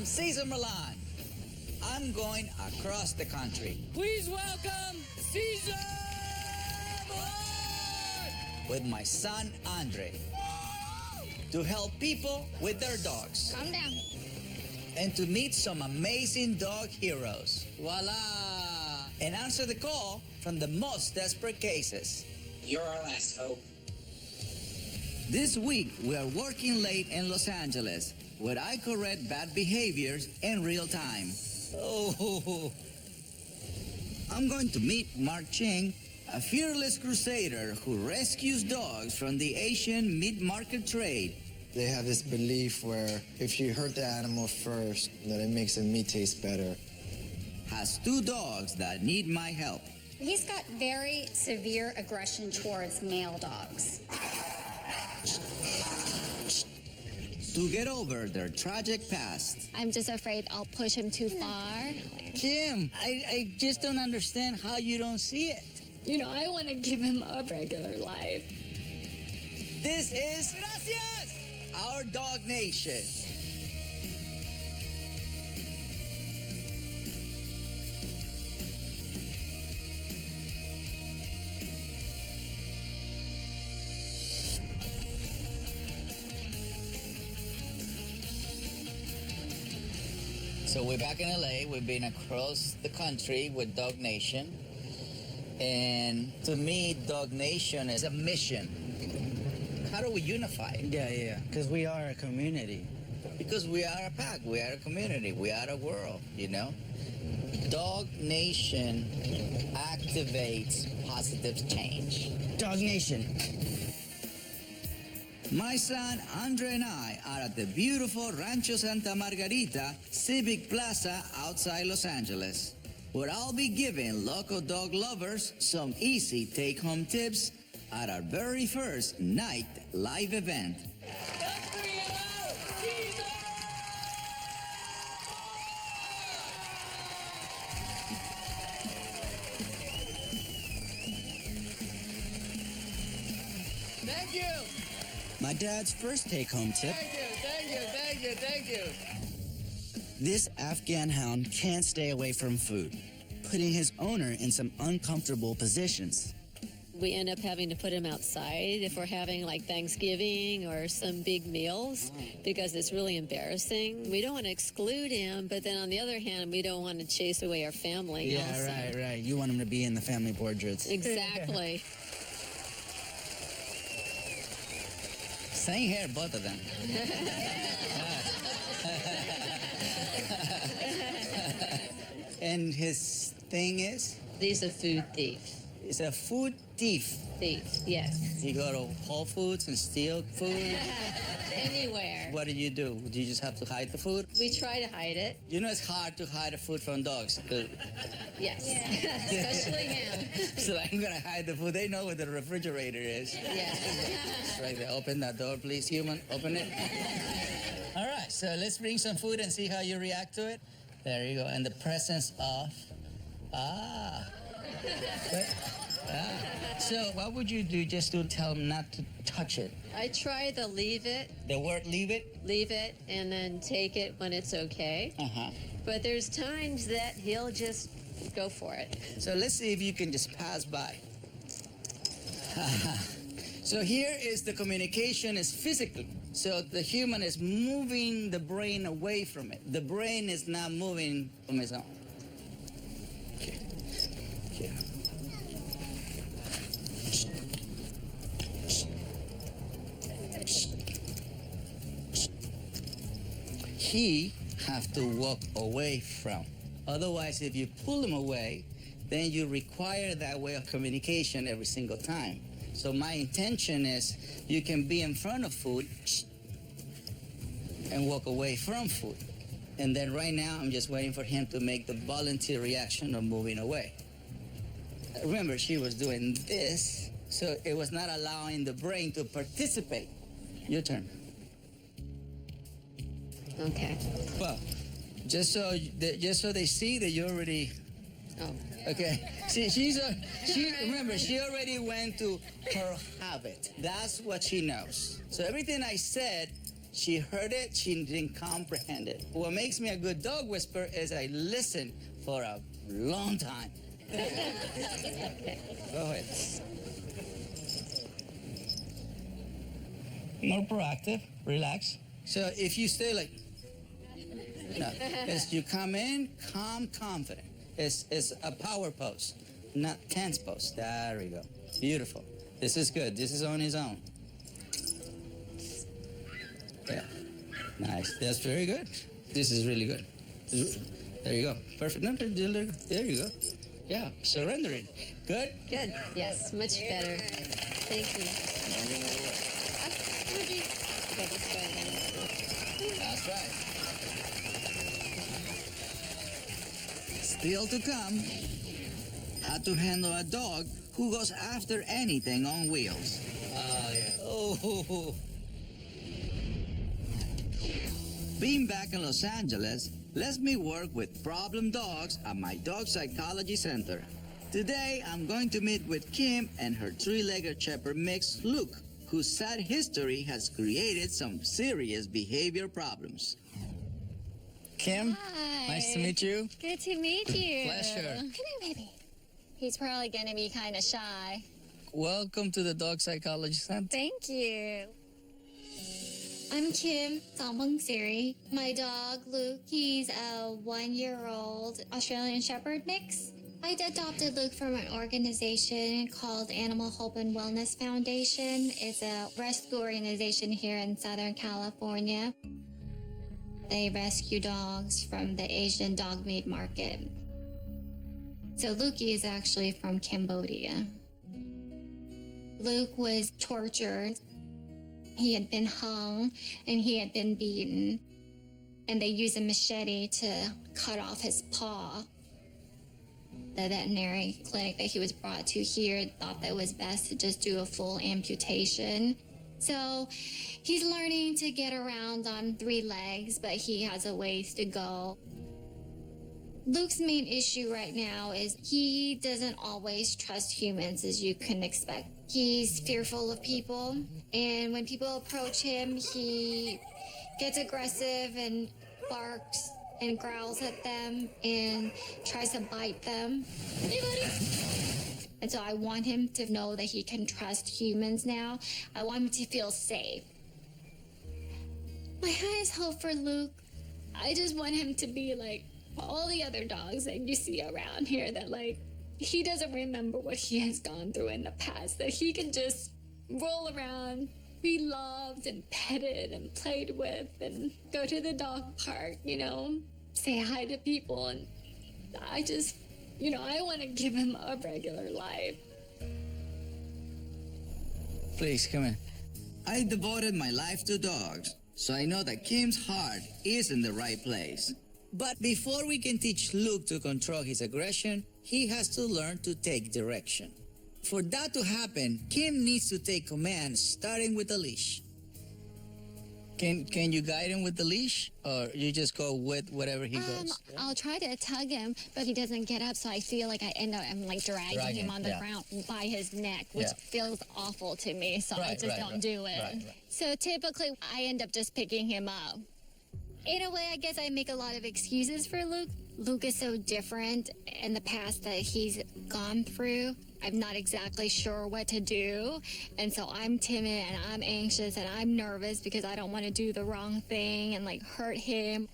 I'm Cesar Millan. I'm going across the country. Please welcome Cesar Millan! With my son, Andre. To help people with their dogs. Calm down. And to meet some amazing dog heroes. Voila! And answer the call from the most desperate cases. You're our last hope. This week, we are working late in Los Angeles, where I correct bad behaviors in real time. Oh, I'm going to meet Mark Ching, a fearless crusader who rescues dogs from the Asian meat market trade. They have this belief where if you hurt the animal first, that it makes the meat taste better. Has 2 dogs that need my help. He's got very severe aggression towards male dogs. To get over their tragic past. I'm just afraid I'll push him too far. Kim, I just don't understand how you don't see it. You know, I want to give him a regular life. This is Gracias, our dog nation. So we're back in LA. We've been across the country with Dog Nation. And to me, Dog Nation is a mission. How do we unify it? Yeah, because we are a community. Because we are a pack, we are a community, we are a world, you know? Dog Nation activates positive change. Dog Nation. My son Andre and I are at the beautiful Rancho Santa Margarita Civic Plaza outside Los Angeles, where I'll be giving local dog lovers some easy take-home tips at our very first night live event. Thank you! My dad's first take-home tip. Thank you. This Afghan hound can't stay away from food, putting his owner in some uncomfortable positions. We end up having to put him outside if we're having like Thanksgiving or some big meals because it's really embarrassing. We don't want to exclude him, but then on the other hand, we don't want to chase away our family. Yeah, also. right. You want him to be in the family portraits. Exactly. Same here, both of them. And his thing is? He's a food thief. He's a food thief. Yes. You go to Whole Foods and steal food? Anywhere. What do? Do you just have to hide the food? We try to hide it. You know it's hard to hide the food from dogs. Yes. Especially him. So I'm gonna hide the food. They know where the refrigerator is. Yes. It's right there. Open that door, please, human. Open it. All right, so let's bring some food and see how you react to it. There you go. And the presence of... So what would you do just to tell him not to touch it? I try to leave it. The word leave it? Leave it and then take it when it's okay. Uh-huh. But there's times that he'll just go for it. So let's see if you can just pass by. So here is the communication is physical. So the human is moving the brain away from it. The brain is not moving from its own. Okay. Here. He have to walk away from. Otherwise, if you pull him away, then you require that way of communication every single time. So my intention is you can be in front of food and walk away from food. And then right now, I'm just waiting for him to make the volunteer reaction of moving away. Remember, she was doing this, so it was not allowing the brain to participate. Your turn. Okay. Well, just so they see that you already. Oh. Okay. See, remember, she already went to her habit. That's what she knows. So everything I said, She heard it, she didn't comprehend it. What makes me a good dog whisperer is I listen for a long time. Go ahead. More proactive, relax. So if you stay like, no, as you come in, calm, confident. It's a power pose, not tense pose. There we go. Beautiful. This is good. This is on his own. Yeah. Nice. That's very good. This is really good. There you go. Perfect. No, there you go. Yeah. Surrendering. Good. Good. Yes, much better. Thank you. That's right. Still to come, how to handle a dog who goes after anything on wheels. Oh. Being back in Los Angeles lets me work with problem dogs at my dog psychology center. Today, I'm going to meet with Kim and her three-legged shepherd mix, Luke, whose sad history has created some serious behavior problems. Kim, Hi. nice to meet you. Good to meet you. Pleasure. Come here, baby. He's probably going to be kind of shy. Welcome to the Dog Psychology Center. Thank you. I'm Kim Siri. My dog, Luke, he's a 1-year-old Australian Shepherd mix. I adopted Luke from an organization called Animal Hope and Wellness Foundation. It's a rescue organization here in Southern California. They rescue dogs from the Asian dog meat market. So Lukey is actually from Cambodia. Luke was tortured. He had been hung and he had been beaten. And they used a machete to cut off his paw. The veterinary clinic that he was brought to here thought that it was best to just do a full amputation. So he's learning to get around on 3 legs, but he has a ways to go. Luke's main issue right now is he doesn't always trust humans, as you can expect. He's fearful of people, and when people approach him, he gets aggressive and barks and growls at them and tries to bite them. Hey, buddy. And so I want him to know that he can trust humans now. I want him to feel safe. My highest hope for Luke, I just want him to be like all the other dogs that you see around here, that like he doesn't remember what he has gone through in the past, that he can just roll around, be loved and petted and played with and go to the dog park, say hi to people. And I just, I want to give him a regular life. Please, come in. I devoted my life to dogs, so I know that Kim's heart is in the right place. But before we can teach Luke to control his aggression, he has to learn to take direction. For that to happen, Kim needs to take command, starting with the leash. Can you guide him with the leash, or you just go with whatever he goes? I'll try to tug him, but he doesn't get up, so I feel like I'm like dragging him on the ground by his neck, which feels awful to me, so I just don't do it. Right. So typically, I end up just picking him up. In a way, I guess I make a lot of excuses for Luke. Luke is so different in the past that he's gone through. I'm not exactly sure what to do. And so I'm timid and I'm anxious and I'm nervous because I don't want to do the wrong thing and like hurt him.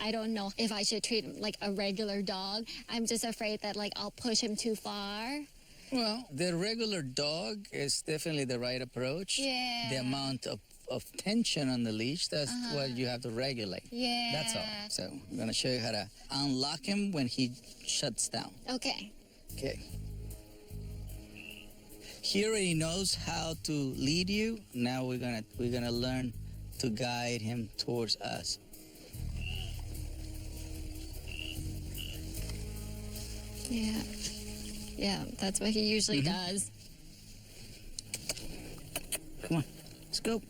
I don't know if I should treat him like a regular dog. I'm just afraid that like I'll push him too far. Well, the regular dog is definitely the right approach. Yeah. The amount of tension on the leash, that's what you have to regulate. Yeah. That's all. So I'm going to show you how to unlock him when he shuts down. Okay. Okay. He already knows how to lead you. Now we're gonna learn to guide him towards us. Yeah. Yeah, that's what he usually does. Come on, let's go.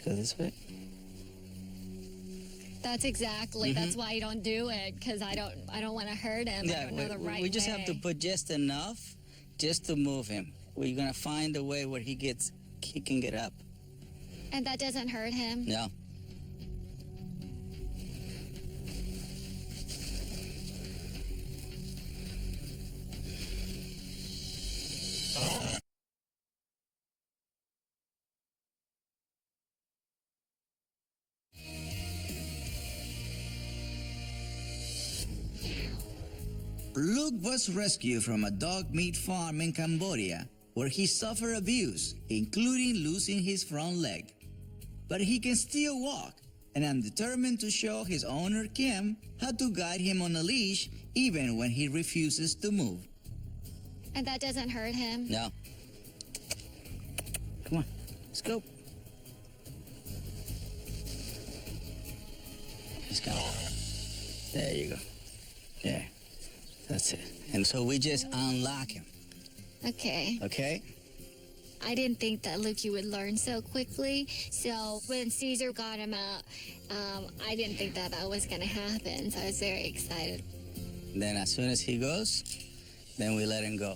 Go this way. That's exactly. That's why I don't do it, because I don't want to hurt him. I don't know the right we just way. have to put just enough just to move him. We're gonna find a way where he can get up. And that doesn't hurt him? No. Luke was rescued from a dog meat farm in Cambodia, where he suffered abuse, including losing his front leg. But he can still walk, and I'm determined to show his owner, Kim, how to guide him on a leash even when he refuses to move. And that doesn't hurt him? No. Come on, let's go. Let's go. There you go. There. That's it. And so we just unlock him. Okay. Okay? I didn't think that Luke would learn so quickly. So when Cesar got him out, I didn't think that was going to happen. So I was very excited. Then as soon as he goes, then we let him go.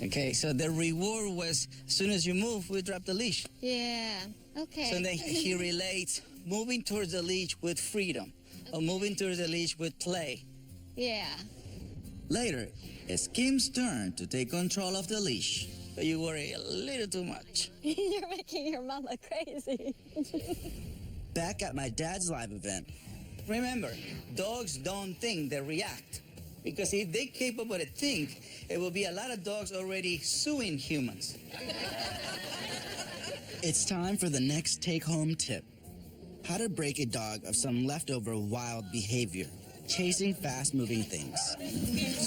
Okay, so the reward was, as soon as you move, we drop the leash. Yeah. Okay. So then he relates moving towards the leash with freedom, or moving towards the leash with play. Yeah. Later, it's Kim's turn to take control of the leash, but you worry a little too much. You're making your mama crazy. Back at my dad's live event, Remember, dogs don't think, they react. Because if they capable to think, it will be a lot of dogs already suing humans. it's time for the next take-home tip. How to break a dog of some leftover wild behavior, chasing fast-moving things.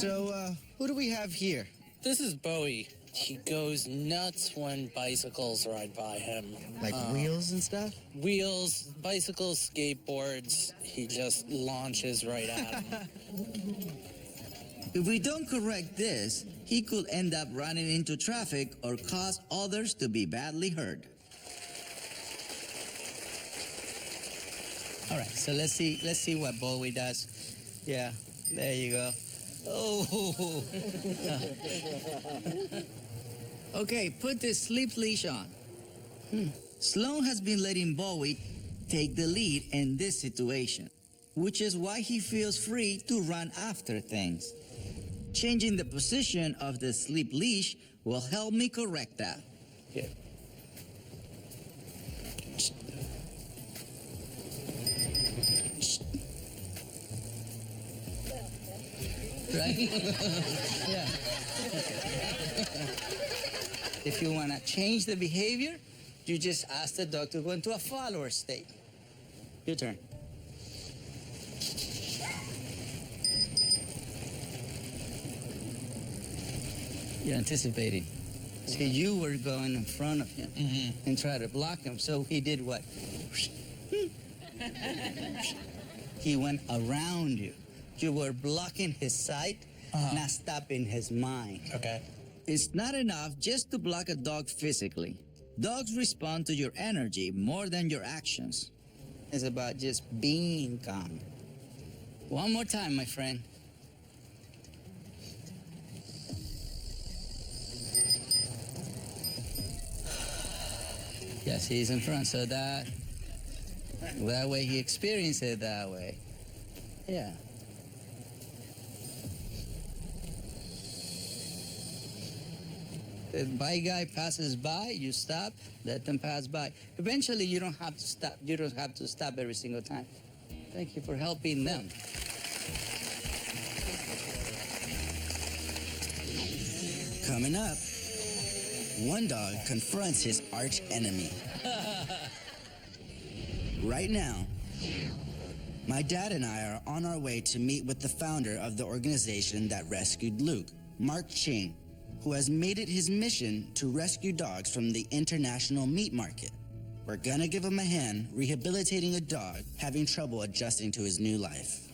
So, who do we have here? This is Bowie. He goes nuts when bicycles ride by him. Like wheels and stuff? Wheels, bicycles, skateboards. He just launches right at them. If we don't correct this, he could end up running into traffic or cause others to be badly hurt. All right, so let's see what Bowie does. Yeah, there you go. Oh. Okay, put the sleep leash on. Sloan has been letting Bowie take the lead in this situation, which is why he feels free to run after things. Changing the position of the sleep leash will help me correct that. Yeah. Right? Yeah. If you want to change the behavior, you just ask the dog to go into a follower state. Your turn. You're anticipating. See, you were going in front of him and try to block him. So he did what? He went around you. You were blocking his sight, not stopping his mind. Okay. It's not enough just to block a dog physically. Dogs respond to your energy more than your actions. It's about just being calm. One more time, my friend. Yes, he's in front, so that way he experienced it that way. Yeah. The bike guy passes by, you stop, let them pass by. Eventually, you don't have to stop. You don't have to stop every single time. Thank you for helping them. Coming up, one dog confronts his arch enemy. Right now, my dad and I are on our way to meet with the founder of the organization that rescued Luke, Mark Ching, who has made it his mission to rescue dogs from the international meat market. We're gonna give him a hand rehabilitating a dog having trouble adjusting to his new life.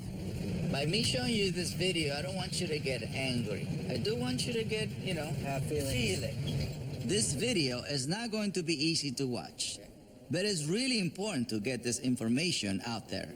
By me showing you this video, I don't want you to get angry. I do want you to get, feel it. This video is not going to be easy to watch, but it's really important to get this information out there.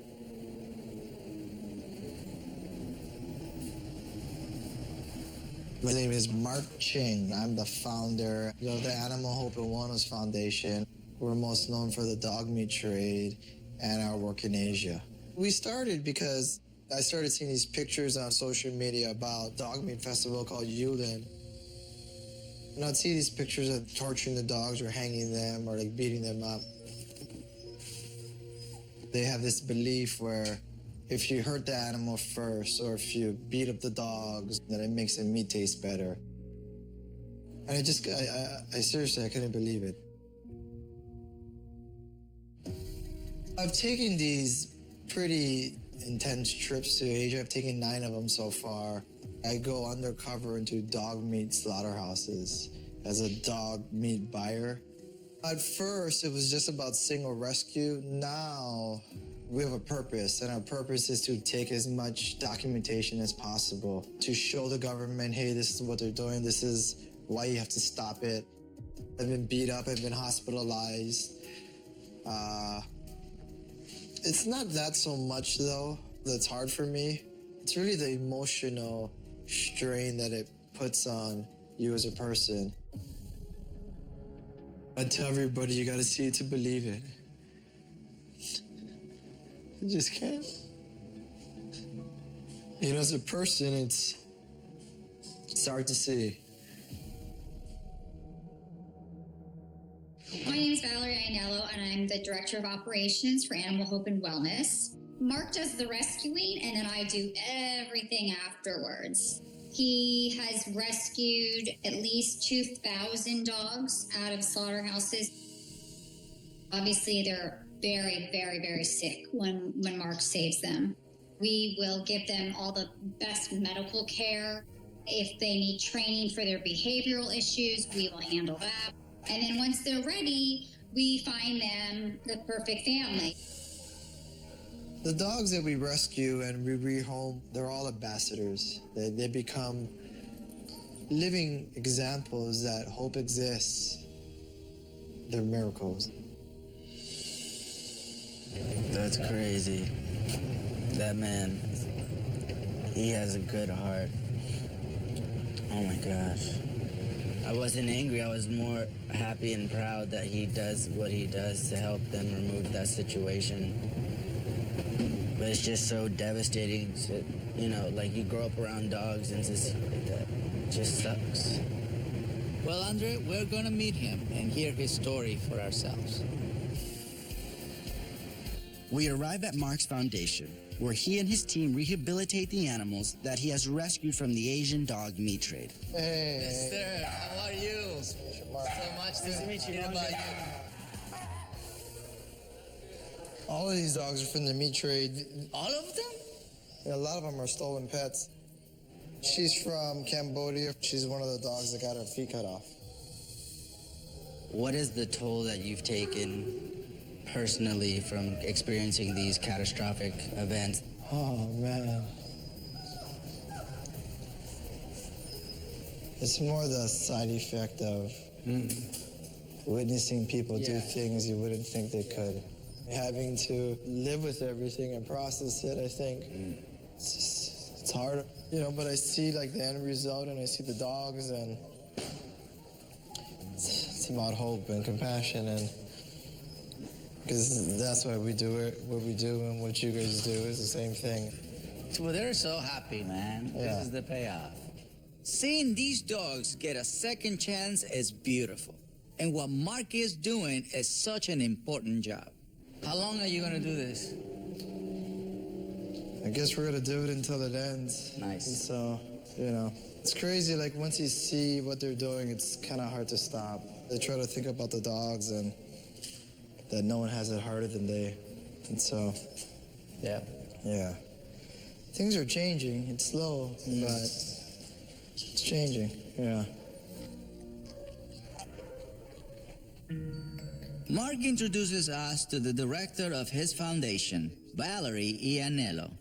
My name is Mark Ching. I'm the founder of the Animal Hope and Wellness Foundation. We're most known for the dog meat trade and our work in Asia. We started because I started seeing these pictures on social media about dog meat festival called Yulin. And I'd see these pictures of torturing the dogs or hanging them or like beating them up. They have this belief where if you hurt the animal first or if you beat up the dogs, then it makes the meat taste better. And I seriously, I couldn't believe it. I've taken these pretty intense trips to Asia. I've taken 9 of them so far. I go undercover into dog meat slaughterhouses as a dog meat buyer. At first, it was just about single rescue. Now, we have a purpose, and our purpose is to take as much documentation as possible to show the government, hey, this is what they're doing. This is why you have to stop it. I've been beat up. I've been hospitalized. It's not that so much, though, that's hard for me. It's really the emotional strain that it puts on you as a person. I tell everybody, you gotta see it to believe it. I just can't. You know, as a person, it's hard to see. My name is Valerie Ainello, and I'm the Director of Operations for Animal Hope and Wellness. Mark does the rescuing, and then I do everything afterwards. He has rescued at least 2,000 dogs out of slaughterhouses. Obviously, they're very, very, very sick when Mark saves them. We will give them all the best medical care. If they need training for their behavioral issues, we will handle that. And then once they're ready, we find them the perfect family. The dogs that we rescue and we rehome, they're all ambassadors. They become living examples that hope exists. They're miracles. That's crazy. That man, he has a good heart. Oh my gosh. I wasn't angry, I was more happy and proud that he does what he does to help them remove that situation. But it's just so devastating to, like you grow up around dogs and to see like that. It just sucks. Well, Andre, we're gonna meet him and hear his story for ourselves. We arrive at Mark's foundation, where he and his team rehabilitate the animals that he has rescued from the Asian dog meat trade. Hey. Yes, sir. How are you? So much to meet you. About you. All of these dogs are from the meat trade. All of them? Yeah, a lot of them are stolen pets. She's from Cambodia. She's one of the dogs that got her feet cut off. What is the toll that you've taken personally from experiencing these catastrophic events? Oh, man. It's more the side effect of witnessing people do things you wouldn't think they could. Having to live with everything and process it, I think, it's hard. But I see like the end result and I see the dogs, and it's about hope and compassion, and because that's why we do it, what we do, and what you guys do is the same thing. Well, they're so happy, man. Yeah. This is the payoff. Seeing these dogs get a second chance is beautiful. And what Mark is doing is such an important job. How long are you going to do this? I guess we're going to do it until it ends. Nice. And so, it's crazy. Like, once you see what they're doing, it's kind of hard to stop. They try to think about the dogs and that no one has it harder than they. And so, Yeah. Things are changing. It's slow, but it's changing. Yeah. Mark introduces us to the director of his foundation, Valerie Ainello,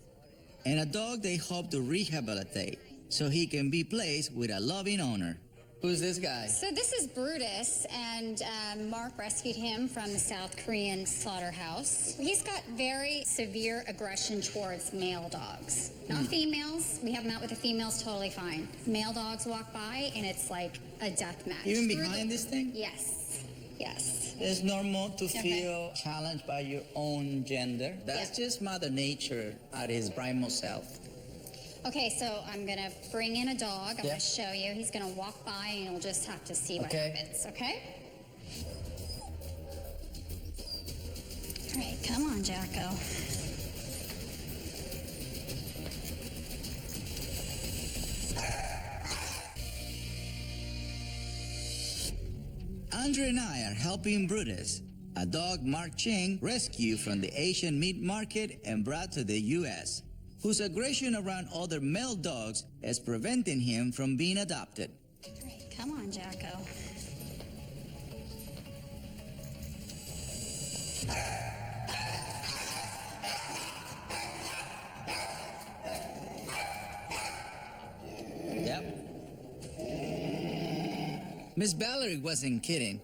and a dog they hope to rehabilitate so he can be placed with a loving owner. Who's this guy? So this is Brutus, and Mark rescued him from the South Korean slaughterhouse. He's got very severe aggression towards male dogs. Not females. We have him out with the females, totally fine. Male dogs walk by, and it's like a death match. Even behind this thing? Yes. Yes. It's normal to feel challenged by your own gender. That's just Mother Nature at his primal self. Okay, so I'm gonna bring in a dog. I'm gonna show you. He's gonna walk by, and you'll just have to see what happens. Okay. All right, come on, Jacko. Andre and I are helping Brutus, a dog Mark Ching rescued from the Asian meat market and brought to the U.S., whose aggression around other male dogs is preventing him from being adopted. All right, come on, Jacko. Yep. Miss Valerie wasn't kidding.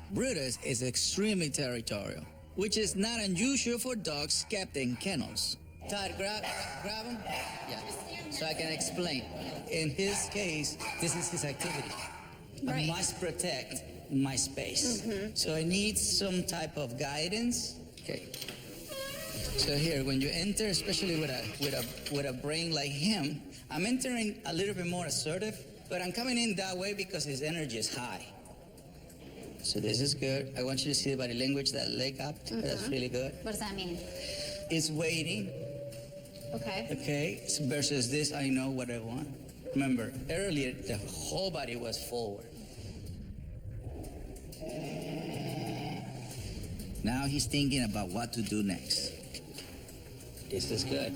Brutus is extremely territorial, which is not unusual for dogs kept in kennels. Todd, grab him. Yeah, so I can explain. In his case, this is his activity. I must protect my space. So I need some type of guidance. Okay. So here, when you enter, especially with a brain like him, I'm entering a little bit more assertive, but I'm coming in that way because his energy is high. So this is good. I want you to see the body language, that leg up. That's really good. What does that mean? It's waiting. Okay. Okay, so versus this, I know what I want. Remember, earlier, the whole body was forward. Now he's thinking about what to do next. This is good.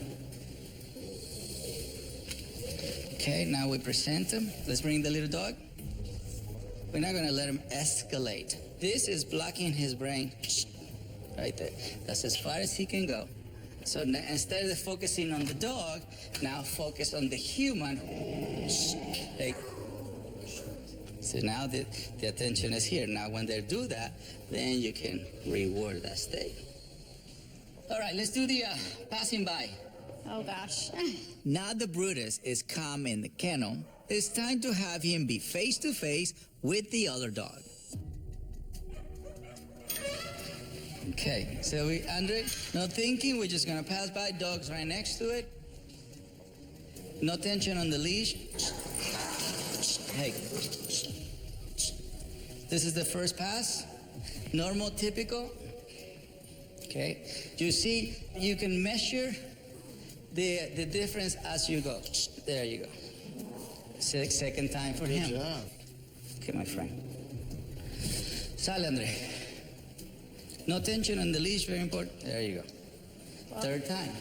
Okay, now we present him. Let's bring the little dog. We're not gonna let him escalate. This is blocking his brain. Right there. That's as far as he can go. So instead of focusing on the dog, now focus on the human. Hey. So now the attention is here. Now when they do that, then you can reward that state. All right, let's do the passing by. Oh, gosh. Now the Brutus is calm in the kennel. It's time to have him be face to face with the other dog. Okay, so Andre, no thinking, we're just gonna pass by, dog's right next to it. No tension on the leash. Hey. This is the first pass. Normal, typical. Okay, you see, you can measure the difference as you go. There you go. Second time for him. Good job. Okay, my friend. Sale, Andre. No tension on the leash, very important. There you go. Third time.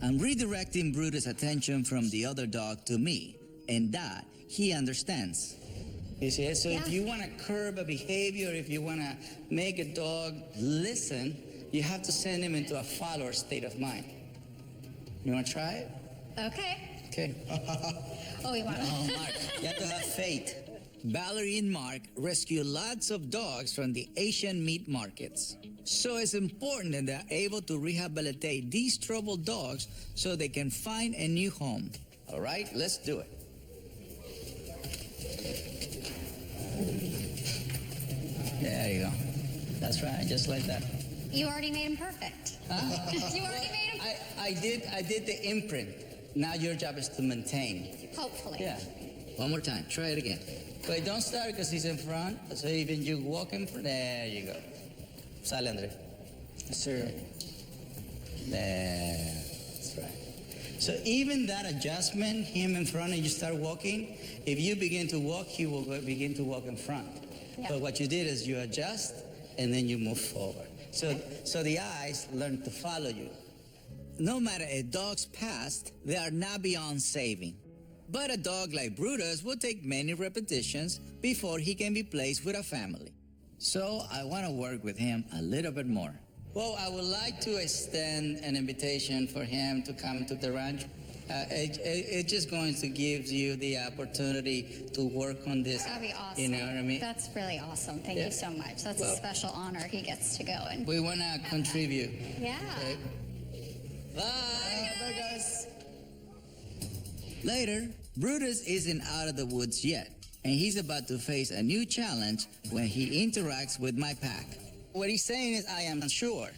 I'm redirecting Brutus' attention from the other dog to me, and that he understands. You see, so if you want to curb a behavior, if you want to make a dog listen, you have to send him into a follower state of mind. You want to try it? Okay. Okay. Oh, we want Oh, Mark, you have to have faith. Valerie and Mark rescue lots of dogs from the Asian meat markets. So it's important that they're able to rehabilitate these troubled dogs so they can find a new home. All right, let's do it. There you go. That's right, just like that. You already made him perfect. Huh? You already made him. I did the imprint. Now your job is to maintain. Hopefully. Yeah. One more time. Try it again. Wait, don't start because he's in front. So even you walk in front. There you go. Sale, Andre. Sir. There. That's right. So even that adjustment, him in front and you start walking, if you begin to walk, he will begin to walk in front. Yeah. But what you did is you adjust and then you move forward. So the eyes learn to follow you. No matter a dog's past, they are not beyond saving. But a dog like Brutus will take many repetitions before he can be placed with a family. So I want to work with him a little bit more. Well, I would like to extend an invitation for him to come to the ranch. It's just going to give you the opportunity to work on this. That'd be awesome. You know what I mean? That's really awesome. Thank you so much. That's a special honor he gets to go and. We want to contribute. Yeah. Okay? Bye. Bye, guys. Later, Brutus isn't out of the woods yet, and he's about to face a new challenge when he interacts with my pack. What he's saying is, I am sure.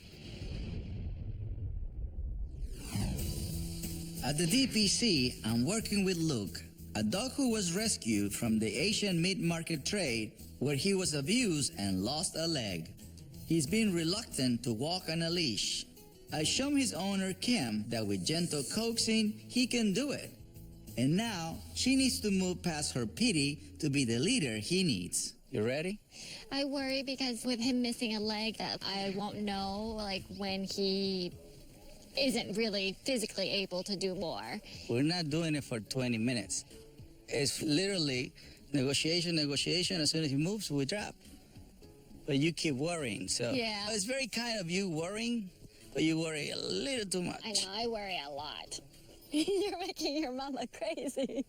At the DPC, I'm working with Luke, a dog who was rescued from the Asian meat market trade where he was abused and lost a leg. He's been reluctant to walk on a leash. I show his owner, Kim, that with gentle coaxing, he can do it. And now, she needs to move past her pity to be the leader he needs. You ready? I worry because with him missing a leg that I won't know like when he isn't really physically able to do more. We're not doing it for 20 minutes. It's literally negotiation. As soon as he moves, we drop. But you keep worrying, so. Yeah. It's very kind of you worrying, but you worry a little too much. I know, I worry a lot. You're making your mama crazy.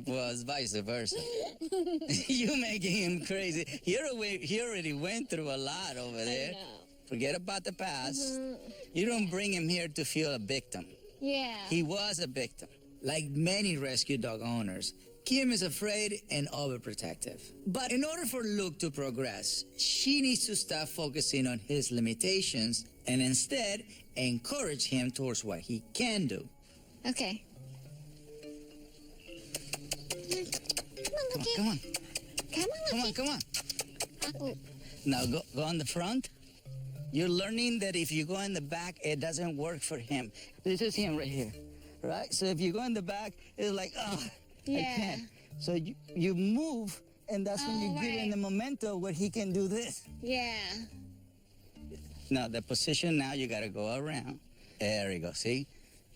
Well, it's vice versa. You making him crazy. He already went through a lot over there. I know. Forget about the past. You don't bring him here to feel a victim. Yeah. He was a victim. Like many rescue dog owners, Kim is afraid and overprotective. But in order for Luke to progress, she needs to stop focusing on his limitations and instead encourage him towards what he can do. Okay. Come on. Come on. Oh, Now go on the front. You're learning that if you go in the back, it doesn't work for him. This is him right here, right? So if you go in the back, it's like, oh, Yeah. I can't. So you move, and that's when you Oh, get in right. the momentum where he can do this. yeah. Now the position, now you gotta go around. There you go, see?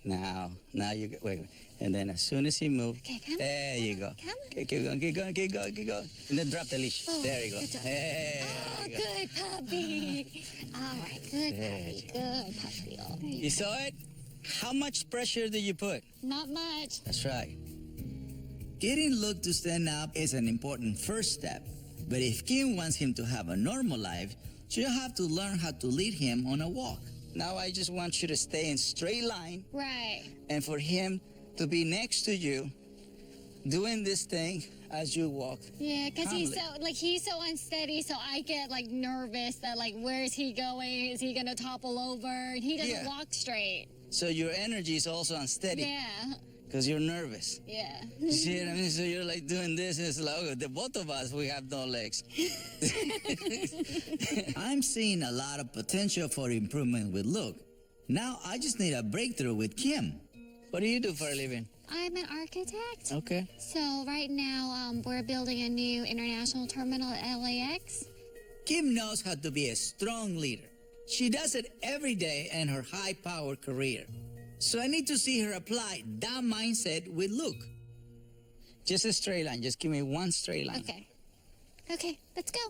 Now you wait. And then as soon as he moves, Okay, come on, there you go. come on. Okay, keep going. And then drop the leash. Oh, there you go. good job. There Oh, you go. good puppy. All right, good There puppy. Good puppy. Oh, You saw it? How much pressure do you put? not much. That's right. Getting Luke to stand up is an important first step. But if Kim wants him to have a normal life, she'll have to learn how to lead him on a walk. Now I just want you to stay in straight line Right. and for him to be next to you doing this thing as you walk. Yeah, because Calmly. he's so unsteady, so I get like nervous that like where is he going? Is he gonna topple over? And he doesn't Yeah. walk straight. So your energy is also unsteady Yeah. because you're nervous. Yeah. You see what I mean? So you're like doing this, and it's like, oh, the both of us, we have no legs. I'm seeing a lot of potential for improvement with Luke. Now I just need a breakthrough with Kim. What do you do for a living? I'm an architect. Okay. So right now we're building a new international terminal at LAX. Kim knows how to be a strong leader. She does it every day in her high-power career. So I need to see her apply that mindset with Luke. Just a straight line. Just give me one straight line. Okay. Okay, let's go.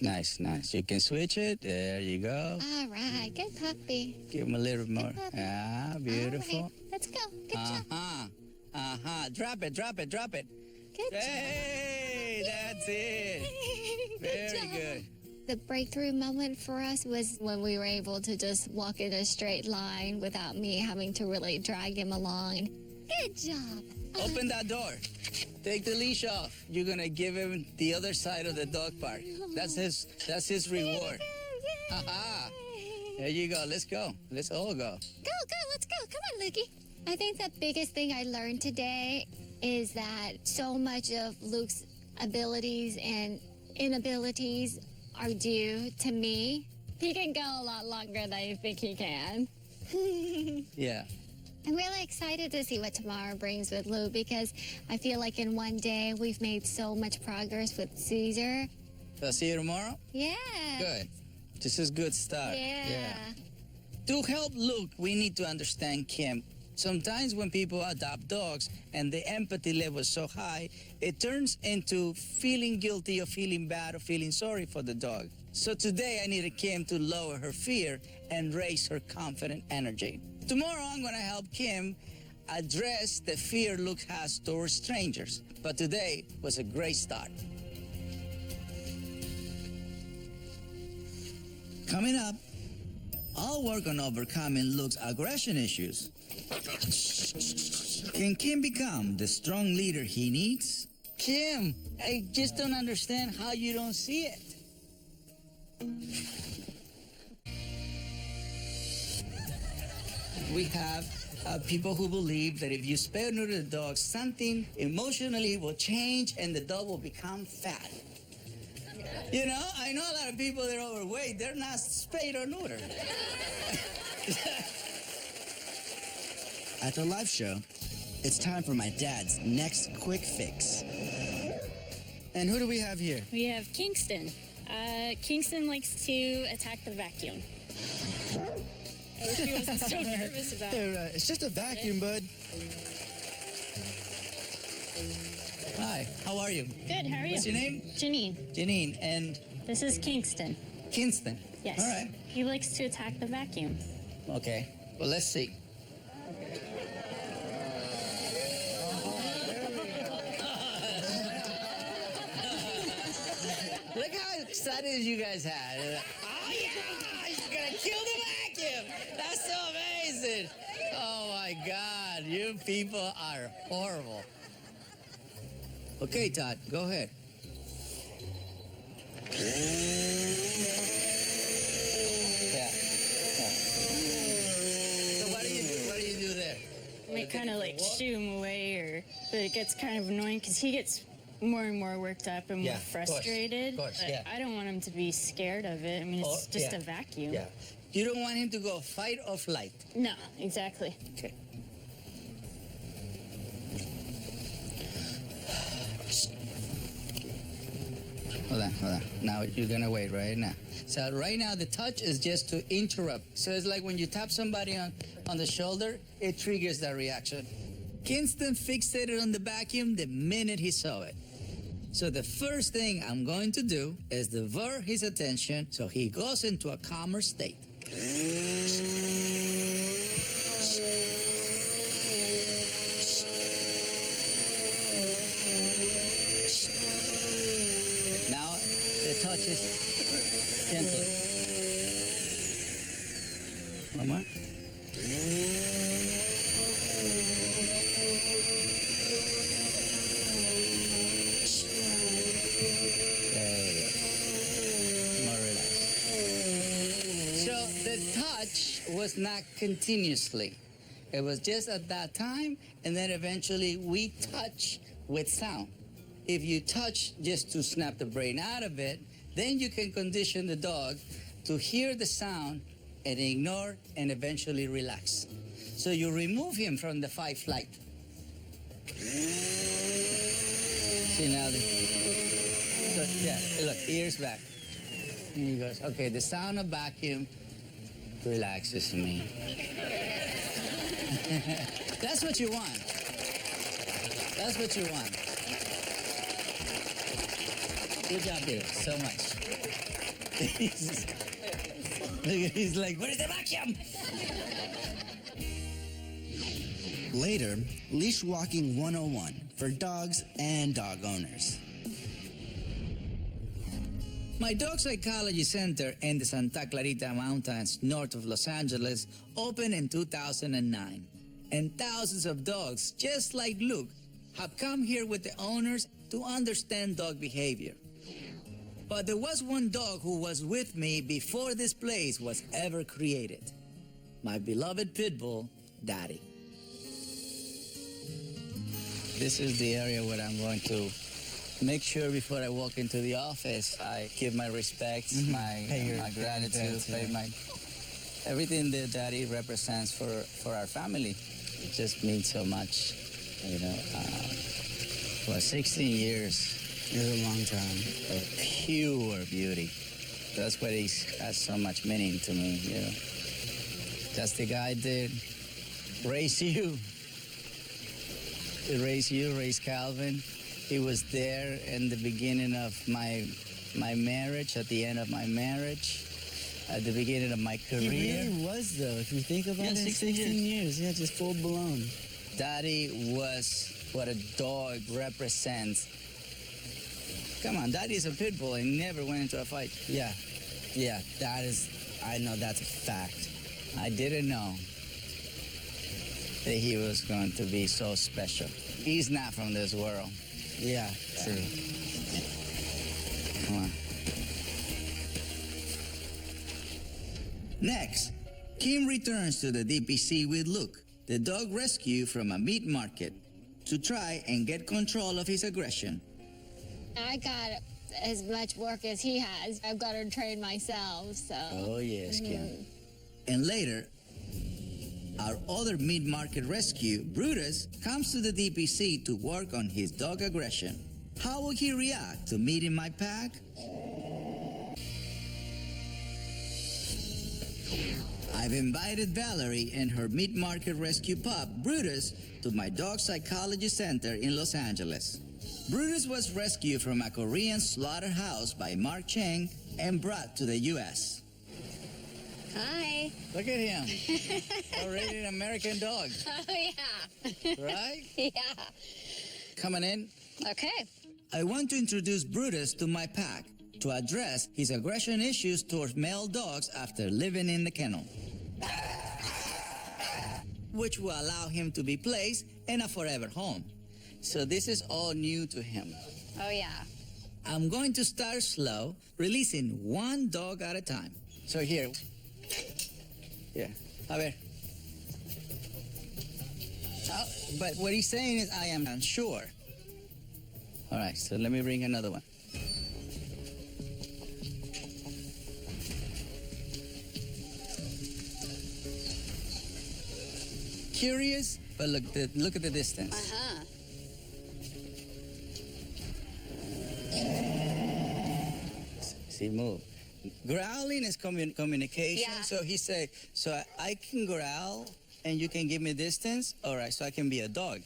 Nice. You can switch it. There you go. All right, good puppy. Give him a little more. puppy. Ah, beautiful. All right, let's go. Good job. Drop it. Good Hey, that's it. job. Very job. good. The breakthrough moment for us was when we were able to just walk in a straight line without me having to really drag him along. Good job. Open that door. Take the leash off. You're gonna give him the other side of the dog park. That's his reward. Haha. There you go. Let's go. Let's all go. Go, let's go. Come on, Lukey. I think the biggest thing I learned today is that so much of Luke's abilities and inabilities are due to me. He can go a lot longer than I think he can. Yeah. I'm really excited to see what tomorrow brings with Luke because I feel like in one day we've made so much progress with Cesar. So see you tomorrow. Yeah. Good. This is good start. Yeah. To help Luke, we need to understand Kim. Sometimes when people adopt dogs and the empathy level is so high, it turns into feeling guilty or feeling bad or feeling sorry for the dog. So today I needed Kim to lower her fear and raise her confident energy. Tomorrow, I'm going to help Kim address the fear Luke has towards strangers. But today was a great start. Coming up, I'll work on overcoming Luke's aggression issues. Can Kim become the strong leader he needs? Kim, I just don't understand how you don't see it. We have people who believe that if you spay or neuter the dog, something emotionally will change and the dog will become fat. You know, I know a lot of people that are overweight, they're not spayed or neutered. At the live show, it's time for my dad's next quick fix. And who do we have here? We have Kingston. Kingston likes to attack the vacuum. I wish he wasn't so nervous about it. It's just a vacuum, bud. Hi, how are you? Good, how are you? What's your name? Janine. Janine, and This is Kingston. Kingston. Yes. All right. He likes to attack the vacuum. Okay, well, let's see. Look how excited you guys had. Oh, yeah, he's gonna kill the vacuum. That's so amazing. Oh, my God, you people are horrible. Okay, Todd, go ahead. Yeah. So what do you do? What do you do there? We kind of like shoo him away, but it gets kind of annoying because he gets more and more worked up and more Yeah, of course, frustrated. of course, But yeah. I don't want him to be scared of it. I mean, it's just a vacuum. Yeah. You don't want him to go fight or flight. No, exactly. Okay. Hold on. Now you're gonna wait right now. So right now the touch is just to interrupt. So it's like when you tap somebody on the shoulder, it triggers that reaction. Kingston fixated on the vacuum the minute he saw it. So the first thing I'm going to do is divert his attention so he goes into a calmer state. Now the touch is gentle. One more. More relaxed. So the touch was not continuously. It was just at that time, and then eventually we touch with sound. If you touch just to snap the brain out of it, then you can condition the dog to hear the sound and ignore and eventually relax. So you remove him from the fight flight. See now, so yeah, look, ears back. And he goes, okay, the sound of vacuum relaxes me. That's what you want. That's what you want. Good job, dude, so much. He's like, what is the vacuum? Later, Leash Walking 101 for dogs and dog owners. My dog psychology center in the Santa Clarita Mountains, north of Los Angeles, opened in 2009. And thousands of dogs, just like Luke, have come here with the owners to understand dog behavior. But there was one dog who was with me before this place was ever created. My beloved pit bull, Daddy. This is the area where I'm going to make sure before I walk into the office, I give my respects, my gratitude, pay my everything that Daddy represents for our family. It just means so much, you know. For 16 years is a long time of pure beauty. That's what has so much meaning to me, you know. That's the guy that raised you. Raised Calvin. He was there in the beginning of my marriage, at the end of my marriage. at the beginning of my career. He really was, though. If you think about it, 16 years. Yeah, just full blown. Daddy was what a dog represents. Come on, Daddy's a pit bull and never went into a fight. Yeah, that is, I know that's a fact. I didn't know that he was going to be so special. He's not from this world. Yeah, true. Come on. Next, Kim returns to the DPC with Luke, the dog rescue from a meat market, to try and get control of his aggression. I got as much work as he has. I've got to train myself, so. Oh, yes, Kim. And later, our other meat market rescue, Brutus, comes to the DPC to work on his dog aggression. How will he react to meeting my pack? I've invited Valerie and her meat market rescue pup, Brutus, to my dog psychology center in Los Angeles. Brutus was rescued from a Korean slaughterhouse by Mark Cheng and brought to the U.S. Hi. Look at him. Already an American dog. Oh, yeah. Right? Yeah. Coming in. Okay. I want to introduce Brutus to my pack to address his aggression issues towards male dogs after living in the kennel, which will allow him to be placed in a forever home. So this is all new to him. Oh, yeah. I'm going to start slow, releasing one dog at a time. So here. A ver. Oh, but what he's saying is, I am unsure. All right, so let me bring another one. Curious, but look at the distance. Uh-huh. See, move. Growling is communication. Yeah. So he said, so I can growl and you can give me distance? All right, so I can be a dog.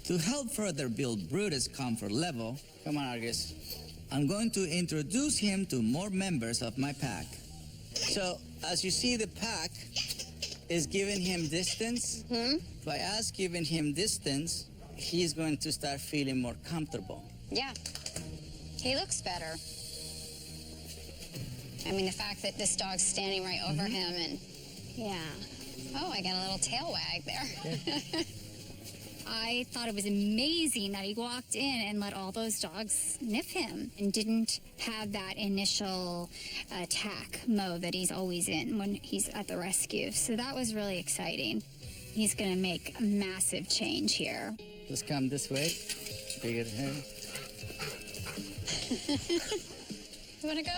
To help further build Brutus' comfort level, come on, Argus, I'm going to introduce him to more members of my pack. So, as you see, the pack is giving him distance. By us giving him distance, he's going to start feeling more comfortable. Yeah. He looks better. I mean, the fact that this dog's standing right over him and, yeah. Oh, I got a little tail wag there. I thought it was amazing that he walked in and let all those dogs sniff him and didn't have that initial attack mode that he's always in when he's at the rescue. So that was really exciting. He's going to make a massive change here. Just come this way. Bigger head. You want to go?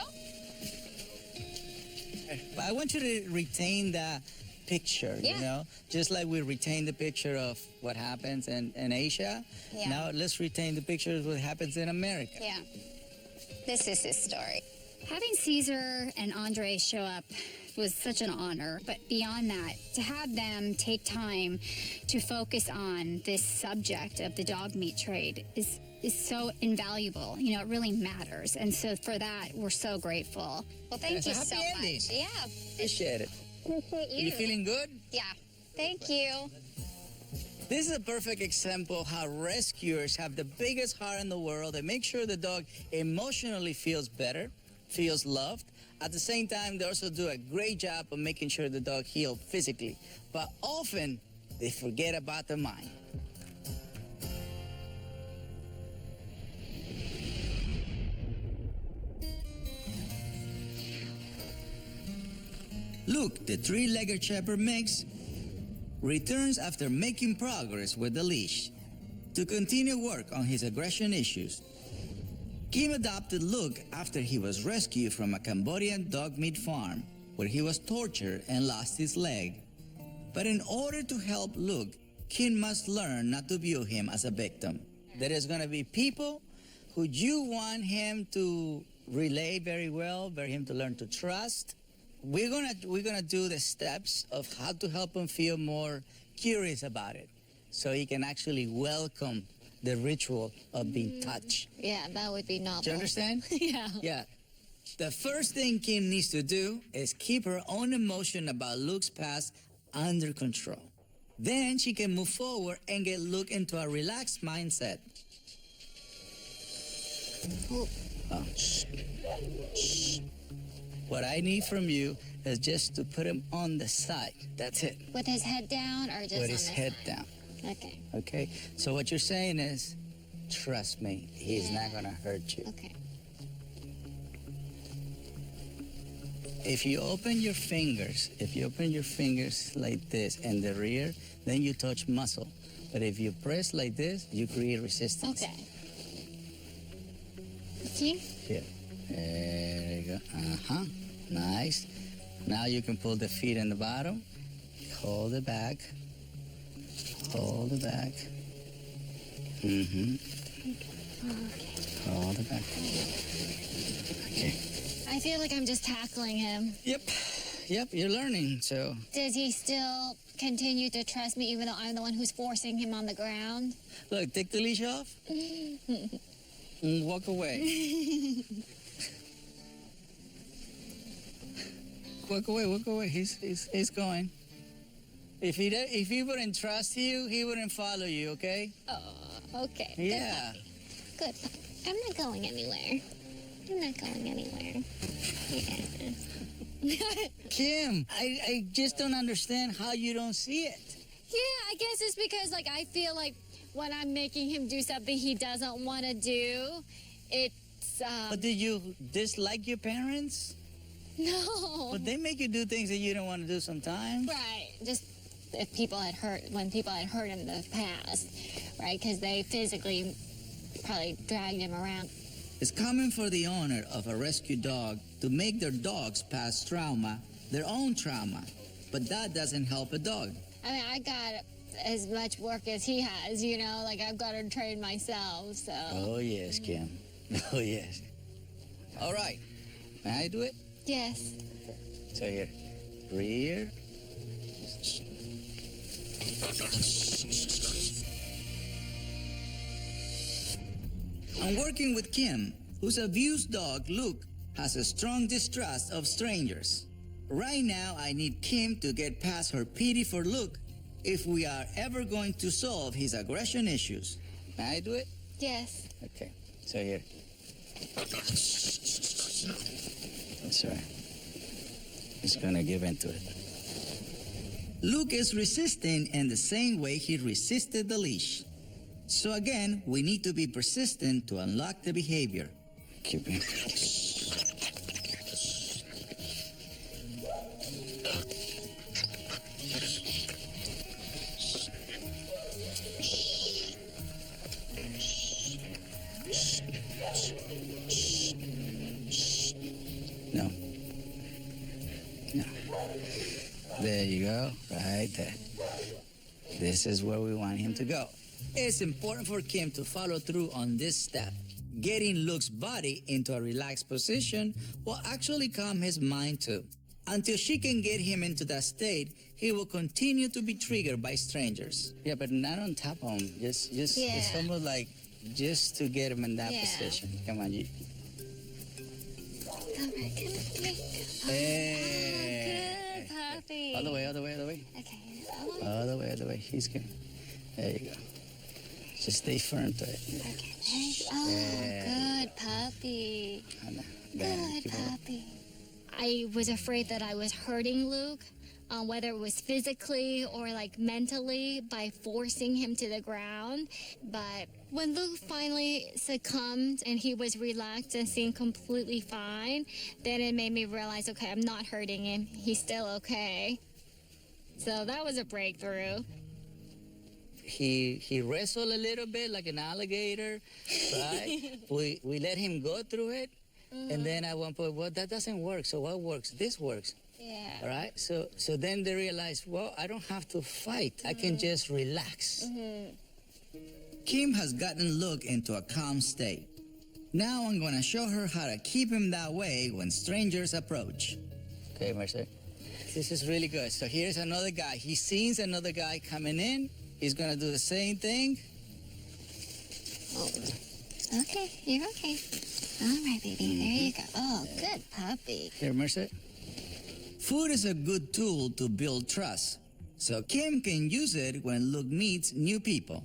I want you to retain that picture, Yeah. you know? Just like we retain the picture of what happens in Asia. Yeah. Now let's retain the picture of what happens in America. Yeah. This is his story. Having Cesar and Andre show up was such an honor. But beyond that, to have them take time to focus on this subject of the dog meat trade is so invaluable. You know, it really matters. And so for that, we're so grateful. Well, thank It's a you happy so ending. much. Yeah. Appreciate it. Appreciate You feeling good? Yeah. Thank you. This is a perfect example how rescuers have the biggest heart in the world. They make sure the dog emotionally feels better, feels loved. At the same time, they also do a great job of making sure the dog heals physically. But often, they forget about the mind. Luke, the three-legged shepherd mix, returns after making progress with the leash to continue work on his aggression issues. Kim adopted Luke after he was rescued from a Cambodian dog meat farm where he was tortured and lost his leg. But in order to help Luke, Kim must learn not to view him as a victim. There is going to be people who you want him to relay very well, for him to learn to trust. We're gonna do the steps of how to help him feel more curious about it, so he can actually welcome the ritual of being touched. Yeah, that would be novel. Do you understand? Yeah. Yeah. The first thing Kim needs to do is keep her own emotion about Luke's past under control. Then she can move forward and get Luke into a relaxed mindset. Oh. Shh. What I need from you is just to put him on the side. That's it. With his head down or just With on his the head side? down. Okay. Okay? So what you're saying is, trust me, he's not going to hurt you. Okay. If you open your fingers like this in the rear, then you touch muscle. But if you press like this, you create resistance. Okay. See? Yeah. There you go. Uh-huh. Nice. Now you can pull the feet in the bottom. Hold it back. Hold it back. Mm-hmm. Okay. Hold it back. Okay. I feel like I'm just tackling him. Yep, you're learning, so. Does he still continue to trust me even though I'm the one who's forcing him on the ground? Look, take the leash off. And walk away. Walk away. He's going. If he wouldn't trust you, he wouldn't follow you, okay? Oh, okay. Yeah. Good puppy. I'm not going anywhere. Yeah. Kim, I just don't understand how you don't see it. Yeah, I guess it's because, like, I feel like when I'm making him do something he doesn't want to do, it's, But did you dislike your parents? No. But they make you do things that you don't want to do sometimes. Right. Just when people had hurt him in the past, right? Because they physically probably dragged him around. It's common for the owner of a rescue dog to make their dog's past trauma their own trauma. But that doesn't help a dog. I mean, I got as much work as he has, you know? Like, I've got to train myself, so... Oh, yes, Kim. Oh, yes. All right. May I do it? Yes. So here. Rear. I'm working with Kim, whose abused dog, Luke, has a strong distrust of strangers. Right now, I need Kim to get past her pity for Luke if we are ever going to solve his aggression issues. May I do it? Yes. Okay. So here. That's right. He's gonna give into it. Luke is resisting in the same way he resisted the leash. So again, we need to be persistent to unlock the behavior. Keep him. No. There you go, right there. This is where we want him to go. It's important for Kim to follow through on this step. Getting Luke's body into a relaxed position will actually calm his mind too. Until she can get him into that state, he will continue to be triggered by strangers. Yeah, but not on top of him. Just it's almost like just to get him in that position. Come on, you. Hey. Good puppy. All the way. Okay. All the way. He's good. There you go. Just stay firm to it. Okay. Oh, good puppy. Good puppy. I was afraid that I was hurting Luke, whether it was physically or like mentally by forcing him to the ground. But when Luke finally succumbed and he was relaxed and seemed completely fine, then it made me realize, okay, I'm not hurting him. He's still okay. So that was a breakthrough. He wrestled a little bit like an alligator, right? we let him go through it, and then at one point, well, that doesn't work. So what works? This works. Yeah. All right. So then they realized, well, I don't have to fight. I can just relax. Kim has gotten Luke into a calm state. Now I'm going to show her how to keep him that way when strangers approach. Okay, Mercer. This is really good. So here's another guy. He sees another guy coming in. He's going to do the same thing. Okay, you're okay. All right, baby. There you go. Oh, good puppy. Here, Mercer. Food is a good tool to build trust, so Kim can use it when Luke meets new people.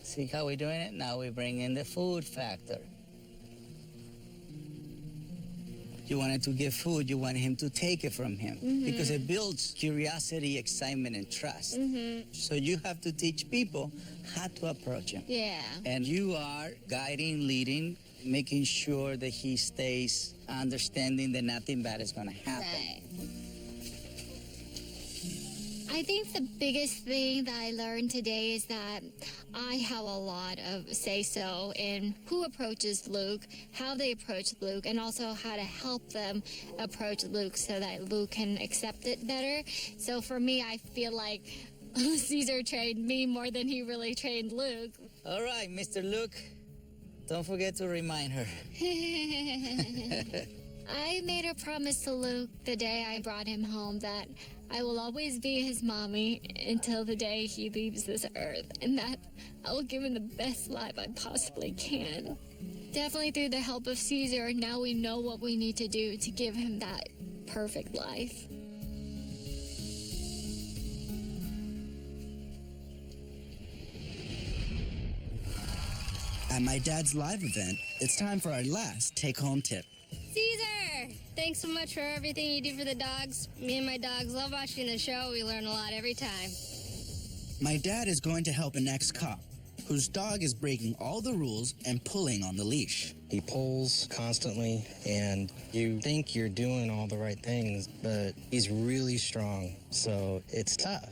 See how we're doing it? Now we bring in the food factor. You wanted to give food, you want him to take it from him. Because it builds curiosity, excitement, and trust. So you have to teach people how to approach him. Yeah. And you are guiding, leading, making sure that he stays understanding that nothing bad is going to happen. Right. I think the biggest thing that I learned today is that I have a lot of say-so in who approaches Luke, how they approach Luke, and also how to help them approach Luke so that Luke can accept it better. So for me, I feel like Cesar trained me more than he really trained Luke. All right, Mr. Luke, don't forget to remind her. I made a promise to Luke the day I brought him home that I will always be his mommy until the day he leaves this earth, and that I will give him the best life I possibly can. Definitely through the help of Cesar, now we know what we need to do to give him that perfect life. At my dad's live event, it's time for our last take-home tip. Cesar, thanks so much for everything you do for the dogs. Me and my dogs love watching the show. We learn a lot every time. My dad is going to help an ex-cop whose dog is breaking all the rules and pulling on the leash. He pulls constantly, and you think you're doing all the right things, but he's really strong, so it's tough.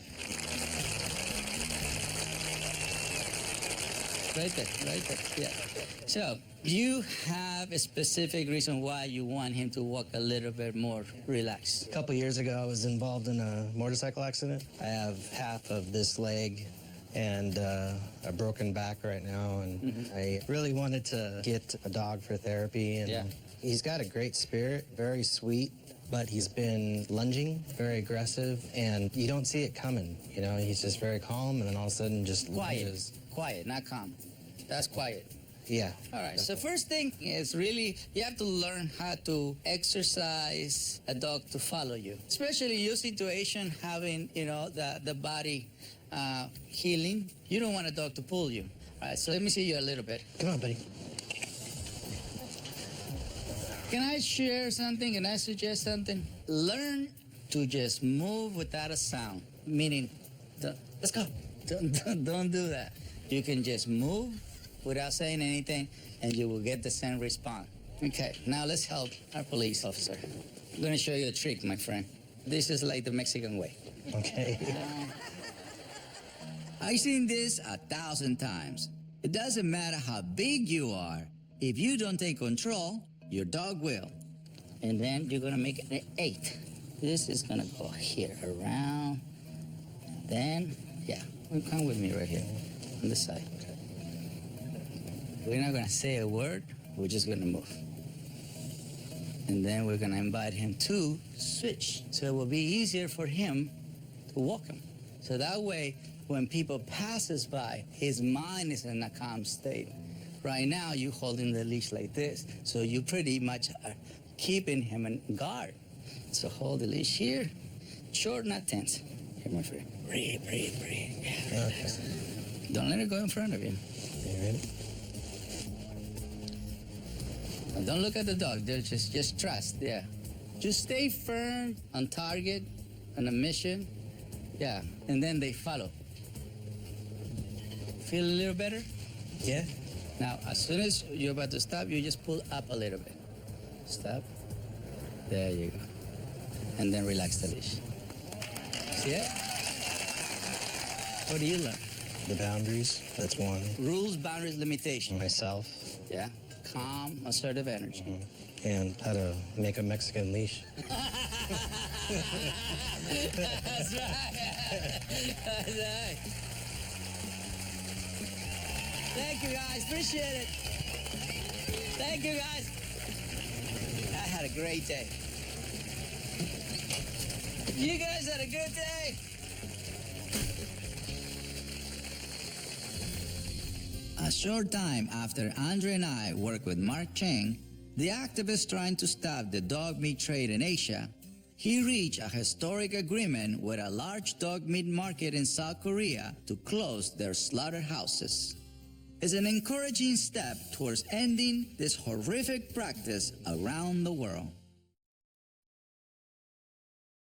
Right there, yeah. So, you have a specific reason why you want him to walk a little bit more relaxed. A couple years ago, I was involved in a motorcycle accident. I have half of this leg and a broken back right now, and I really wanted to get a dog for therapy, and he's got a great spirit, very sweet, but he's been lunging, very aggressive, and you don't see it coming. You know, he's just very calm, and then all of a sudden just lunges. Quiet, not calm. That's quiet. Yeah. All right, so first thing is really, you have to learn how to exercise a dog to follow you. Especially your situation, having, you know, the body healing. You don't want a dog to pull you. All right, so let me see you a little bit. Come on, buddy. Can I share something? Can I suggest something? Learn to just move without a sound. Meaning, let's go. Don't do that. You can just move without saying anything, and you will get the same response. Okay, now let's help our police officer. I'm gonna show you a trick, my friend. This is like the Mexican way. Okay. I've seen this 1,000 times. It doesn't matter how big you are. If you don't take control, your dog will. And then you're gonna make it an 8. This is gonna go here, around, and then, come with me right here, on this side. We're not gonna say a word, we're just gonna move. And then we're gonna invite him to switch. So it will be easier for him to walk him. So that way, when people passes by, his mind is in a calm state. Right now, you holding the leash like this, so you pretty much are keeping him in guard. So hold the leash here, short, not tense. Here, my friend. Breathe. Yeah. Okay. Don't let it go in front of you. You ready? And don't look at the dog. Just trust. Yeah. Just stay firm on target, on a mission. Yeah. And then they follow. Feel a little better? Yeah. Now, as soon as you're about to stop, you just pull up a little bit. Stop. There you go. And then relax the leash. See it? What do you learn? The boundaries, that's one. Rules, boundaries, limitations. Myself. Yeah. Calm, assertive energy. And how to make a Mexican leash. That's right. That's right. Thank you, guys. Appreciate it. Thank you, guys. I had a great day. You guys had a good day. A short time after Andre and I worked with Mark Cheng, the activist trying to stop the dog meat trade in Asia, he reached a historic agreement with a large dog meat market in South Korea to close their slaughterhouses. It's an encouraging step towards ending this horrific practice around the world.